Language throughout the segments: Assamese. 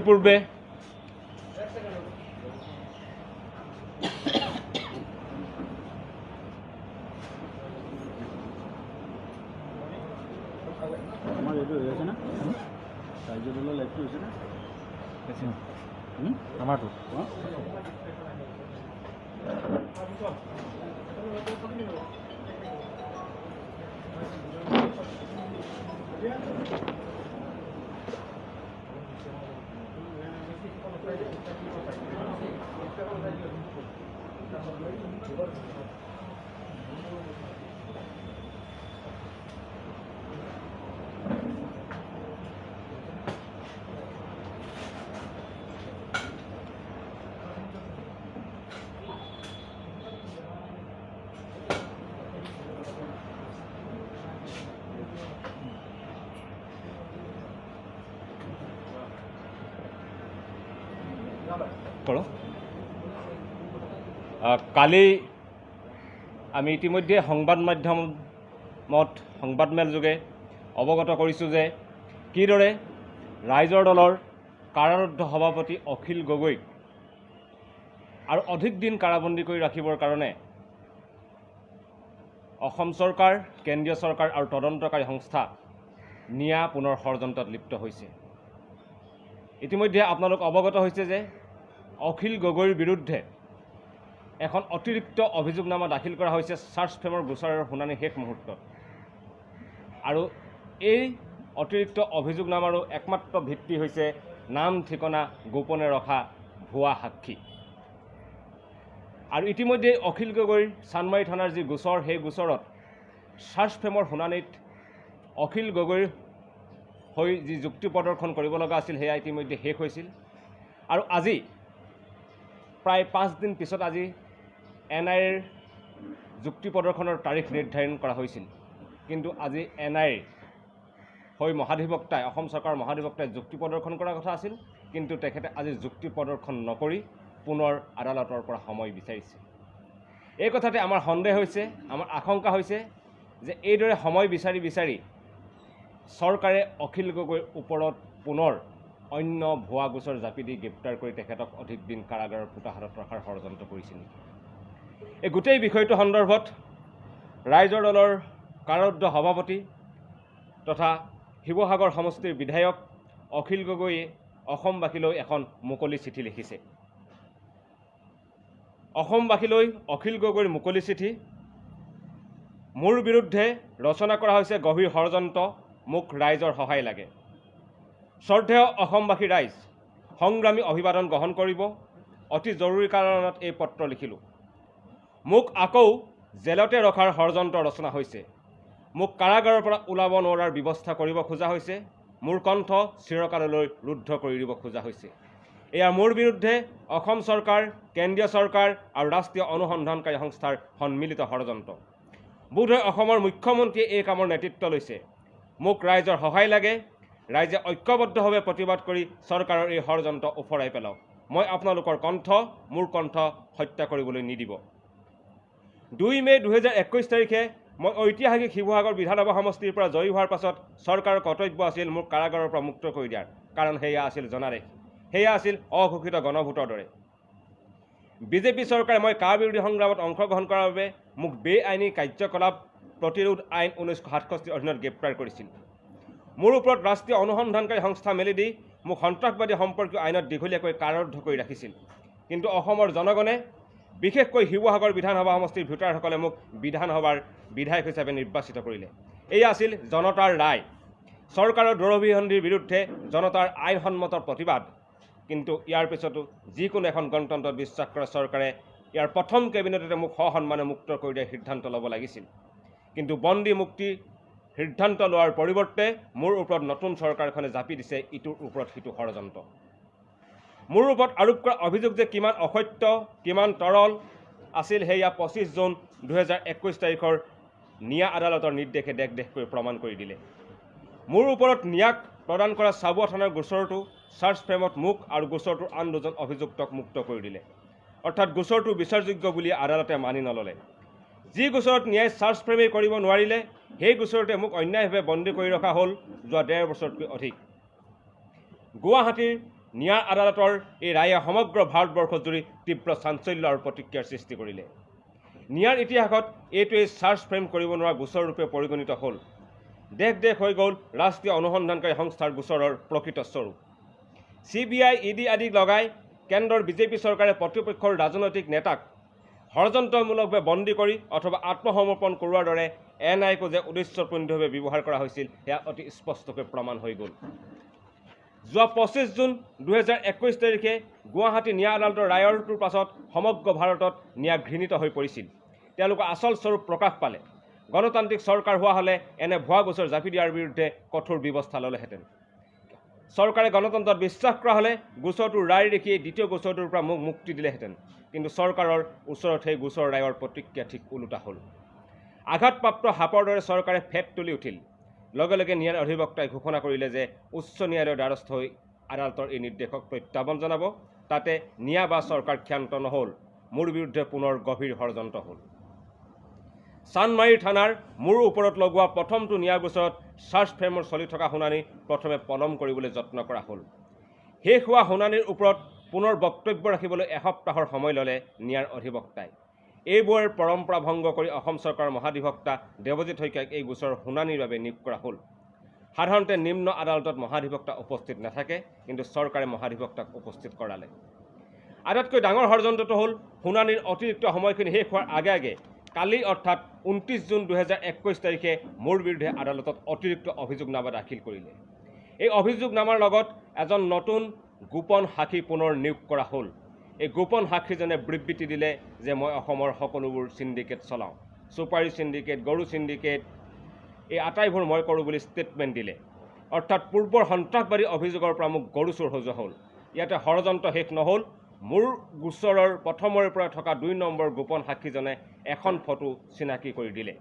পূৰ্বে আমাৰ এইটো হৈ আছে না ৰাজ্য দলৰ লাইভটো হৈছে না আমাৰটো কালি আমি ইতিমধ্যে সংবাদ মাধ্যমত সংবাদমেল যোগে অৱগত কৰিছোঁ যে কিদৰে ৰাইজৰ দলৰ কাৰাৰুদ্ধ সভাপতি অখিল গগৈক আৰু অধিক দিন কাৰাবন্দী কৰি ৰাখিবৰ কাৰণে অসম চৰকাৰ, কেন্দ্ৰীয় চৰকাৰ আৰু তদন্তকাৰী সংস্থা নিয়া পুনৰ ষড়যন্ত্ৰত লিপ্ত হৈছে। ইতিমধ্যে আপোনালোক অৱগত হৈছে যে অখিল গগৈৰ বিৰুদ্ধে এখন অতিৰিক্ত অভিযোগনামা দাখিল কৰা হৈছে চাৰ্চ ফ্ৰেমৰ গোচৰৰ শুনানি শেষ মুহূৰ্তত। আৰু এই অতিৰিক্ত অভিযোগনামাৰো একমাত্ৰ ভিত্তি হৈছে নাম ঠিকনা গোপনে ৰখা ভুৱা সাক্ষী। আৰু ইতিমধ্যে অখিল গগৈৰ চানমাৰী থানাৰ যি গোচৰ, সেই গোচৰত চাৰ্চ ফ্ৰেমৰ শুনানিত অখিল গগৈৰ হৈ যি যুক্তি প্ৰদৰ্শন কৰিব লগা আছিল সেয়া ইতিমধ্যে শেষ হৈছিল। আৰু আজি প্ৰায় 5 দিন পিছত আজি NIAৰ যুক্তি প্ৰদৰ্শনৰ তাৰিখ নিৰ্ধাৰণ কৰা হৈছিল। কিন্তু আজি NIAৰ হৈ মহাধিবক্তাই, অসম চৰকাৰৰ মহাধিবক্তাই যুক্তি প্ৰদৰ্শন কৰাৰ কথা আছিল, কিন্তু তেখেতে আজি যুক্তি প্ৰদৰ্শন নকৰি পুনৰ আদালতৰ পৰা সময় বিচাৰিছে। এই কথাতে আমাৰ সন্দেহ হৈছে, আমাৰ আশংকা হৈছে যে এইদৰে সময় বিচাৰি বিচাৰি চৰকাৰে অখিল গগৈৰ ওপৰত পুনৰ অন্য ভুৱা গোচৰ জাপি দি গ্ৰেপ্তাৰ কৰি তেখেতক অধিক দিন কাৰাগাৰৰ ফুটাহাতত ৰখাৰ ষড়যন্ত্ৰ কৰিছিল। এই গোটেই বিষয়টো সন্দৰ্ভত ৰাইজৰ দলৰ কাৰাৰুদ্ধ সভাপতি তথা শিৱসাগৰ সমষ্টিৰ বিধায়ক অখিল গগৈয়ে অসমবাসীলৈ এখন মুকলি চিঠি লিখিছে। অসমবাসীলৈ অখিল গগৈৰ মুকলি চিঠি। মোৰ বিৰুদ্ধে ৰচনা কৰা হৈছে গভীৰ ষড়যন্ত্ৰ, মোক ৰাইজৰ সহায় লাগে। শ্ৰদ্ধেয় অসমবাসী ৰাইজ, সংগ্ৰামী অভিবাদন গ্ৰহণ কৰিব। অতি জৰুৰী কাৰণত এই পত্ৰ লিখিলোঁ। মোক আকৌ জেলতে ৰখাৰ ষড়যন্ত্ৰ ৰচনা হৈছে। মোক কাৰাগাৰৰ পৰা ওলাব নোৱাৰাৰ ব্যৱস্থা কৰিব খোজা হৈছে। মোৰ কণ্ঠ চিৰকাললৈ ৰুদ্ধ কৰি দিব খোজা হৈছে। এয়া মোৰ বিৰুদ্ধে অসম চৰকাৰ, কেন্দ্ৰীয় চৰকাৰ আৰু ৰাষ্ট্ৰীয় অনুসন্ধানকাৰী সংস্থাৰ সন্মিলিত ষড়যন্ত্ৰ। বোধহয় অসমৰ মুখ্যমন্ত্ৰীয়ে এই কামৰ নেতৃত্ব লৈছে। মোক ৰাইজৰ সহায় লাগে। ৰাইজে ঐক্যবদ্ধভাৱে প্ৰতিবাদ কৰি চৰকাৰৰ এই ষড়যন্ত্ৰ উফৰাই পেলাওক। মই আপোনালোকৰ কণ্ঠ, মোৰ কণ্ঠ হত্যা কৰিবলৈ নিদিব। 2 মে 2021 তাৰিখে মই ঐতিহাসিক শিৱসাগৰ বিধানসভা সমষ্টিৰ পৰা জয়ী হোৱাৰ পাছত চৰকাৰৰ কৰ্তব্য আছিল মোক কাৰাগাৰৰ পৰা মুক্ত কৰি দিয়াৰ, কাৰণ সেয়া আছিল জনাদেশ, সেয়া আছিল অঘোষিত গণভোটৰ দৰে। বিজেপি চৰকাৰে মই কা বিৰোধী সংগ্ৰামত অংশগ্ৰহণ কৰাৰ বাবে মোক বেআইনী কাৰ্যকলাপ প্ৰতিৰোধ আইন 1967 অধীনত গ্ৰেপ্তাৰ কৰিছিল। মোৰ ওপৰত ৰাষ্ট্ৰীয় অনুসন্ধানকাৰী সংস্থা মেলি দি মোক সন্ত্ৰাসবাদী সম্পৰ্কীয় আইনত দীঘলীয়াকৈ কাৰাৰুদ্ধ কৰি ৰাখিছিল। কিন্তু অসমৰ জনগণে, বিশেষকৈ শিৱসাগৰ বিধানসভা সমষ্টিৰ ভোটাৰসকলে মোক বিধানসভাৰ বিধায়ক হিচাপে নিৰ্বাচিত কৰিলে। এয়া আছিল জনতাৰ ৰায়, চৰকাৰৰ দৌৰভিসন্ধিৰ বিৰুদ্ধে জনতাৰ আইনসন্মত প্ৰতিবাদ। কিন্তু ইয়াৰ পিছতো যিকোনো এখন গণতন্ত্ৰত বিশ্বাস কৰা চৰকাৰে ইয়াৰ প্ৰথম কেবিনেটতে মোক সসন্মানে মুক্ত কৰি দিয়াৰ সিদ্ধান্ত ল'ব লাগিছিল। কিন্তু বন্দী মুক্তি সিদ্ধান্ত লোৱাৰ পৰিৱৰ্তে মোৰ ওপৰত নতুন চৰকাৰখনে জাপি দিছে ইটোৰ ওপৰত সিটো ষড়যন্ত্ৰ। মোৰ ওপৰত আৰোপ কৰা অভিযোগ যে কিমান অসত্য, কিমান তৰল আছিল, সেয়া 25 জুন 2021 তাৰিখৰ নিয়া আদালতৰ নিৰ্দেশে দেশ দেশকৈ প্ৰমাণ কৰি দিলে। মোৰ ওপৰত নিয়াক প্ৰদান কৰা চাবুৱা থানাৰ গোচৰটো চাৰ্চ ফ্ৰেমত মোক আৰু গোচৰটোৰ আন 2জন অভিযুক্তক মুক্ত কৰি দিলে। অৰ্থাৎ গোচৰটো বিচাৰযোগ্য বুলি আদালতে মানি নল'লে। যি গোচৰত ন্যায় চাৰ্চ ফ্ৰেমেই কৰিব নোৱাৰিলে, সেই গোচৰতে মোক অন্যায়ভাৱে বন্দী কৰি ৰখা হ'ল যোৱা 1.5 বছৰতকৈ অধিক। গুৱাহাটীৰ ন্যায় আদালতৰ এই ৰায়ে সমগ্ৰ ভাৰতবৰ্ষজুৰি তীব্ৰ চাঞ্চল্য আৰু প্ৰতিক্ৰিয়াৰ সৃষ্টি কৰিলে। ন্যায়ৰ ইতিহাসত এইটোৱেই চাৰ্জ ফ্ৰেম কৰিব নোৱাৰা গোচৰৰূপে পৰিগণিত হ'ল। দেশ দেশ হৈ গ'ল ৰাষ্ট্ৰীয় অনুসন্ধানকাৰী সংস্থাৰ গোচৰৰ প্ৰকৃত স্বৰূপ। CBI, ED আদিক লগাই কেন্দ্ৰৰ বিজেপি চৰকাৰে প্ৰতিপক্ষৰ ৰাজনৈতিক নেতাক ষড়যন্ত্ৰমূলকভাৱে বন্দী কৰি অথবা আত্মসমৰ্পণ কৰোৱাৰ দৰে NIকো যে উদ্দেশ্যপূৰ্ণভাৱে ব্যৱহাৰ কৰা হৈছিল সেয়া অতি স্পষ্টকৈ প্ৰমাণ হৈ গ'ল। যোৱা 25 জুন 2021 তাৰিখে গুৱাহাটী ন্যায় আদালতৰ ৰায়টোৰ পাছত সমগ্ৰ ভাৰতত ন্যায় ঘৃণিত হৈ পৰিছিল। তেওঁলোকৰ আচল স্বৰূপ প্ৰকাশ পালে। গণতান্ত্ৰিক চৰকাৰ হোৱা হ'লে এনে ভুৱা গোচৰ জাপি দিয়াৰ বিৰুদ্ধে কঠোৰ ব্যৱস্থা ল'লেহেঁতেন। চৰকাৰে গণতন্ত্ৰত বিশ্বাস কৰা হ'লে গোচৰটোৰ ৰায় দেখিয়ে দ্বিতীয় গোচৰটোৰ পৰা মুক্তি দিলেহেঁতেন। কিন্তু চৰকাৰৰ ওচৰত সেই গোচৰ ৰায়ৰ প্ৰতিক্ৰিয়া ঠিক ওলোটা হ'ল। আঘাতপ্ৰাপ্ত সাপৰ দৰে চৰকাৰে ফেট তুলি উঠিল। লগে লগে ন্যায় অধিবক্তাই ঘোষণা কৰিলে যে উচ্চ ন্যায়ালয়ৰ দ্বাৰস্থ হৈ আদালতৰ এই নিৰ্দেশক প্ৰত্যাহ্বান জনাব। তাতে ন্যায় বা চৰকাৰ ক্ষান্ত নহ'ল, মোৰ বিৰুদ্ধে পুনৰ গভীৰ ষড়যন্ত্ৰ হ'ল। চান্দমাৰী থানাৰ মোৰ ওপৰত লগোৱা প্ৰথমটো ন্যায় গোচৰত চাৰ্জ ফ্ৰেমৰ চলি থকা শুনানি প্ৰথমে পলম কৰিবলৈ যত্ন কৰা হ'ল। শেষ হোৱা শুনানিৰ ওপৰত পুনৰ বক্তব্য ৰাখিবলৈ এসপ্তাহৰ সময় ল'লে ন্যায়ৰ অধিবক্তাই। এইবোৰৰ পৰম্পৰা ভংগ কৰি অসম চৰকাৰৰ মহাধিবক্তা দেৱজিৎ শইকীয়াক এই গোচৰৰ শুনানিৰ বাবে নিয়োগ কৰা হ'ল। সাধাৰণতে নিম্ন আদালতত মহাধিবক্তা উপস্থিত নাথাকে, কিন্তু চৰকাৰে মহাধিবক্তাক উপস্থিত কৰালে। আটাইতকৈ ডাঙৰ ষড়যন্ত্ৰটো হ'ল শুনানিৰ অতিৰিক্ত সময়খিনি শেষ হোৱাৰ আগে আগে কালি অৰ্থাৎ 29 জুন 2021 তাৰিখে মোৰ বিৰুদ্ধে আদালতত অতিৰিক্ত অভিযোগনামা দাখিল কৰিলে। এই অভিযোগনামাৰ লগত এজন নতুন গোপন সাক্ষী পুনৰ নিয়োগ কৰা হ'ল। এই গোপন সাক্ষীজনে বিবৃতি দিলে যে মই অসমৰ সকলোবোৰ চিণ্ডিকেট চলাওঁ, চুপাৰী চিণ্ডিকেট, গৰু চিণ্ডিকেট, এই আটাইবোৰ মই কৰোঁ বুলি ষ্টেটমেণ্ট দিলে। অৰ্থাৎ পূৰ্বৰ সন্ত্ৰাসবাদী অভিযোগৰ পৰা মোক গৰু চোৰ সজোৱা হ'ল। ইয়াতে ষড়যন্ত্ৰ শেষ নহ'ল। মোৰ গোচৰৰ প্ৰথমৰে পৰা থকা 2 নম্বৰ গোপন সাক্ষীজনে এখন ফটো চিনাকি কৰি দিলে।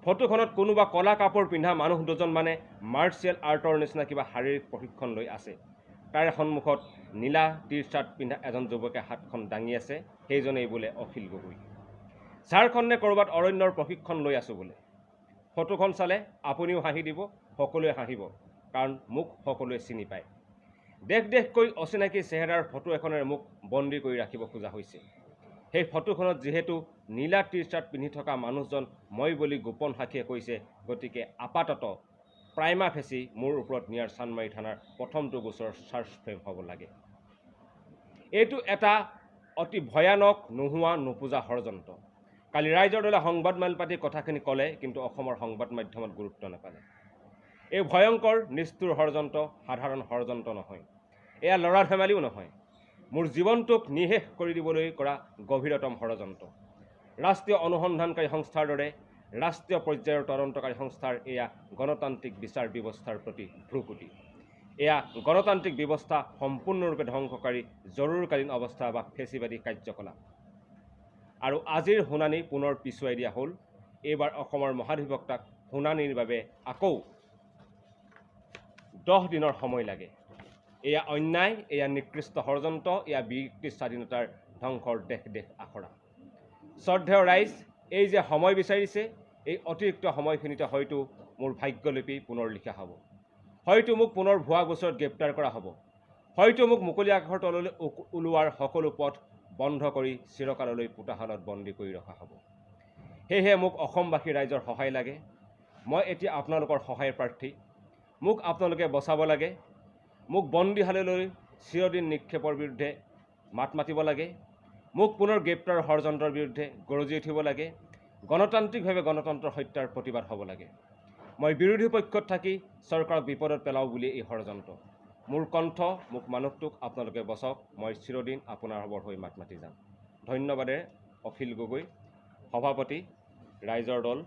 ফটোখনত কোনোবা ক'লা কাপোৰ পিন্ধা মানুহ দুজনমানে মাৰ্চিয়েল আৰ্টৰ নিচিনা কিবা শাৰীৰিক প্ৰশিক্ষণ লৈ আছে। তাৰে সন্মুখত নীলা টি-চাৰ্ট পিন্ধা এজন যুৱকে হাতখন দাঙি আছে, সেইজনেই বোলে অখিল গগৈ। ঝাৰখণ্ড নে ক'ৰবাত অৰণ্যৰ প্ৰশিক্ষণ লৈ আছোঁ বোলে। ফটোখন চালে আপুনিও হাঁহি দিব, সকলোৱে হাঁহিব, কাৰণ মোক সকলোৱে চিনি পায়। দেশ দেশকৈ অচিনাকি চেহেৰাৰ ফটো এখনেৰে মোক বন্দী কৰি ৰাখিব খোজা হৈছে। সেই ফটোখনত যিহেতু নীলা টি-চাৰ্ট পিন্ধি থকা মানুহজন মই বুলি গোপন সাক্ষীয়ে কৈছে, গতিকে আপাতত প্ৰাইমা ফেচি মোৰ ওপৰত ন্যায়ৰ চান্দমাৰী থানাৰ প্ৰথমটো গোচৰৰ চাৰ্জ ফ্ৰেম হ'ব লাগে। এইটো এটা অতি ভয়ানক নোহোৱা নোপোজা ষড়যন্ত্ৰ। কালি ৰাইজৰ দলে সংবাদমেল পাতি কথাখিনি ক'লে, কিন্তু অসমৰ সংবাদ মাধ্যমত গুৰুত্ব নাপালে। এই ভয়ংকৰ নিষ্ঠুৰ ষড়যন্ত্ৰ সাধাৰণ ষড়যন্ত্ৰ নহয়, এয়া ল'ৰা ধেমালিও নহয়। মোৰ জীৱনটোক নিঃশেষ কৰি দিবলৈ কৰা গভীৰতম ষড়যন্ত্ৰ। ৰাষ্ট্ৰীয় অনুসন্ধানকাৰী সংস্থাৰ দৰে ৰাষ্ট্ৰীয় পৰ্যায়ৰ তদন্তকাৰী সংস্থাৰ এয়া গণতান্ত্ৰিক বিচাৰ ব্যৱস্থাৰ প্ৰতি ভ্ৰুকুটি। এয়া গণতান্ত্ৰিক ব্যৱস্থা সম্পূৰ্ণৰূপে ধ্বংসকাৰী জৰুৰীকালীন অৱস্থা বা ফেচিবাদী কাৰ্যকলাপ। আৰু আজিৰ শুনানি পুনৰ পিছুৱাই দিয়া হ'ল। এইবাৰ অসমৰ মহাধিবক্তাক শুনানিৰ বাবে আকৌ 10 দিনৰ সময় লাগে। এয়া অন্যায়, এয়া নিকৃষ্ট ষড়যন্ত্ৰ, এয়া ব্যক্তি স্বাধীনতাৰ ধ্বংসৰ দেশ দেশ আখৰা। শ্ৰদ্ধেয় ৰাইজ, এই যে সময় বিচাৰিছে, এই অতিৰিক্ত সময়খিনিতে হয়তো মোৰ ভাগ্যলিপি পুনৰ লিখা হ'ব। হয়তো মোক পুনৰ ভুৱা গোচৰত গ্ৰেপ্তাৰ কৰা হ'ব। হয়তো মোক মুকলি আকাশৰ তললৈ ওলোৱাৰ সকলো পথ বন্ধ কৰি চিৰকাললৈ পোতাশালত বন্দী কৰি ৰখা হ'ব। সেয়েহে মোক অসমবাসী ৰাইজৰ সহায় লাগে। মই এতিয়া আপোনালোকৰ সহায়ৰ প্ৰাৰ্থী। মোক আপোনালোকে বচাব লাগে। মোক বন্দীশাললৈ চিৰদিন নিক্ষেপৰ বিৰুদ্ধে মাত মাতিব লাগে। মোক পুনৰ গ্ৰেপ্তাৰ ষড়যন্ত্ৰৰ বিৰুদ্ধে গৰজি উঠিব লাগে। গণতান্ত্ৰিকভাৱে গণতন্ত্ৰৰ হত্যাৰ প্ৰতিবাদ হ'ব লাগে। মই বিৰোধী পক্ষত থাকি চৰকাৰক বিপদত পেলাওঁ বুলি এই ষড়যন্ত্ৰ। মোৰ কণ্ঠ, মোক মানুহটোক আপোনালোকে বচাওক। মই চিৰদিন আপোনাৰ হবৰ হৈ মাত মাতি যাম। ধন্যবাদে। অখিল গগৈ, সভাপতি, ৰাইজৰ দল,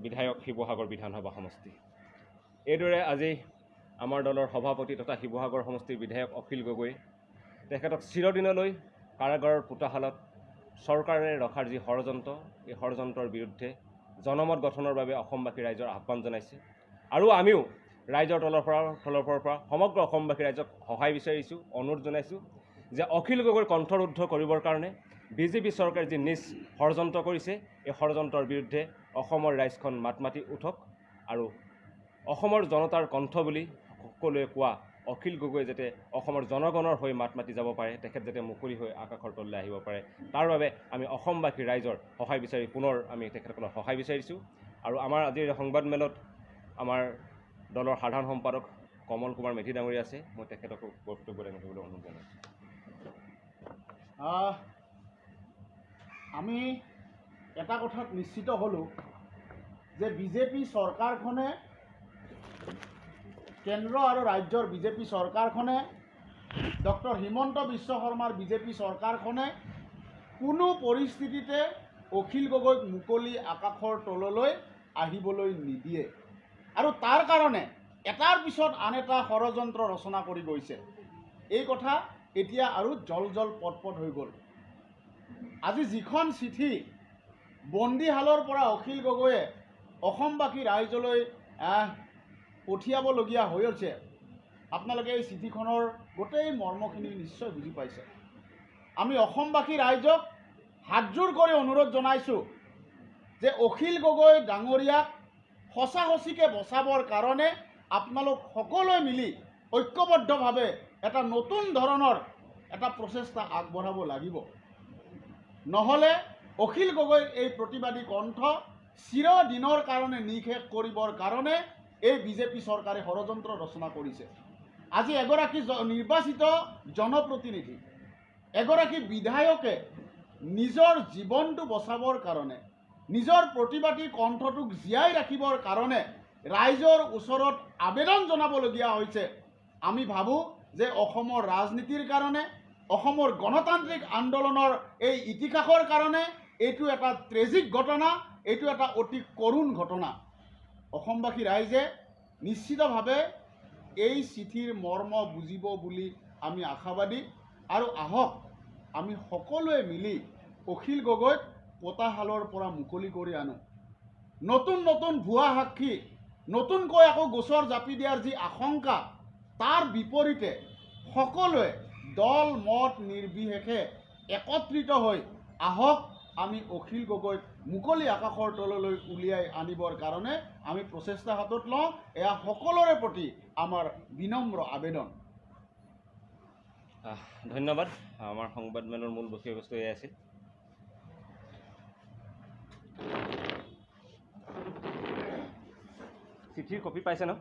বিধায়ক, শিৱসাগৰ বিধানসভা সমষ্টি। এইদৰে আজি আমাৰ দলৰ সভাপতি তথা শিৱসাগৰ সমষ্টিৰ বিধায়ক অখিল গগৈ, তেখেতক চিৰদিনলৈ কাৰাগাৰৰ পোতাশালত চৰকাৰে ৰখাৰ যি ষড়যন্ত্ৰ, এই ষড়যন্ত্ৰৰ বিৰুদ্ধে জনমত গঠনৰ বাবে অসমবাসী ৰাইজৰ আহ্বান জনাইছে। আৰু আমিও ৰাইজৰ তলৰ পৰা সমগ্ৰ অসমবাসী ৰাইজক সহায় বিচাৰিছোঁ, অনুৰোধ জনাইছোঁ যে অখিল গগৈৰ কণ্ঠৰুদ্ধ কৰিবৰ কাৰণে বিজেপি চৰকাৰে যি নিজ ষড়যন্ত্ৰ কৰিছে, এই ষড়যন্ত্ৰৰ বিৰুদ্ধে অসমৰ ৰাইজখন মাত মাতি উঠক আৰু অসমৰ জনতাৰ কণ্ঠ বুলি সকলোৱে কোৱা অখিল গগৈ যাতে অসমৰ জনগণৰ হৈ মাত মাতি যাব পাৰে, তেখেত যাতে মুকলি হৈ আকাশৰ তললৈ আহিব পাৰে, তাৰ বাবে আমি অসমবাসী ৰাইজৰ সহায় বিচাৰি পুনৰ আমি তেখেতসকলৰ সহায় বিচাৰিছোঁ। আৰু আমাৰ আজিৰ সংবাদমেলত আমাৰ দলৰ সাধাৰণ সম্পাদক কমল কুমাৰ মেধি ডাঙৰীয়া আছে, মই তেখেতকো বক্তব্য দাঙিবলৈ অনুৰোধ জনাইছোঁ। আমি এটা কথাত নিশ্চিত হ'লোঁ যে বিজেপি চৰকাৰখনে, কেন্দ্ৰ আৰু ৰাজ্যৰ বিজেপি চৰকাৰখনে, ডক্টৰ হিমন্ত বিশ্ব শৰ্মাৰ বিজেপি চৰকাৰখনে কোনো পৰিস্থিতিতে অখিল গগৈক মুকলি আকাশৰ তললৈ আহিবলৈ নিদিয়ে। আৰু তাৰ কাৰণে এটাৰ পিছত আন এটা ষড়যন্ত্ৰ ৰচনা কৰি গৈছে। এই কথা এতিয়া আৰু জল পটপট হৈ গ'ল। আজি যিখন চিঠি বন্দীশালৰ পৰা অখিল গগৈয়ে অসমবাসী ৰাইজলৈ পঠিয়াবলগীয়া হৈ আছে, আপোনালোকে এই চিঠিখনৰ গোটেই মৰ্মখিনি নিশ্চয় বুজি পাইছে। আমি অসমবাসী ৰাইজক হাতযোৰ কৰি অনুৰোধ জনাইছোঁ যে অখিল গগৈ ডাঙৰীয়াক সঁচাসঁচিকৈ বচাবৰ কাৰণে আপোনালোক সকলোৱে মিলি ঐক্যবদ্ধভাৱে এটা নতুন ধৰণৰ এটা প্ৰচেষ্টা আগবঢ়াব লাগিব। নহ'লে অখিল গগৈৰ এই প্ৰতিবাদী কণ্ঠ চিৰদিনৰ কাৰণে নিঃশেষ কৰিবৰ কাৰণে এই বিজেপি চৰকাৰে ষড়যন্ত্ৰ ৰচনা কৰিছে। আজি এগৰাকী নিৰ্বাচিত জনপ্ৰতিনিধি, এগৰাকী বিধায়কে নিজৰ জীৱনটো বচাবৰ কাৰণে, নিজৰ প্ৰতিবাদী কণ্ঠটোক জীয়াই ৰাখিবৰ কাৰণে ৰাইজৰ ওচৰত আবেদন জনাবলগীয়া হৈছে। আমি ভাবোঁ যে অসমৰ ৰাজনীতিৰ কাৰণে, অসমৰ গণতান্ত্ৰিক আন্দোলনৰ এই ইতিহাসৰ কাৰণে এইটো এটা ট্ৰেজিক ঘটনা, এইটো এটা অতি কৰুণ ঘটনা। অসমবাসী ৰাইজে নিশ্চিতভাৱে এই চিঠিৰ মৰ্ম বুজিব বুলি আমি আশাবাদী। আৰু আহক আমি সকলোৱে মিলি অখিল গগৈক পোতাশালৰ পৰা মুকলি কৰি আনো। নতুন নতুন ভুৱা সাক্ষী, নতুনকৈ আকৌ গোচৰ জাপি দিয়াৰ যি আশংকা, তাৰ বিপৰীতে সকলোৱে দল মত নিৰ্বিশেষে একত্ৰিত হৈ আহক আমি অখিল গগৈক মুকলি আকাশৰ তললৈ উলিয়াই আনিবৰ কাৰণে আমি প্ৰচেষ্টা হাতত লওঁ। এয়া সকলোৰে প্ৰতি আমাৰ বিনম্ৰ আবেদন। ধন্যবাদ। আমাৰ সংবাদমেলৰ মূল বিষয়বস্তু এয়াই আছিল। চিঠিৰ কপি পাইছে ন?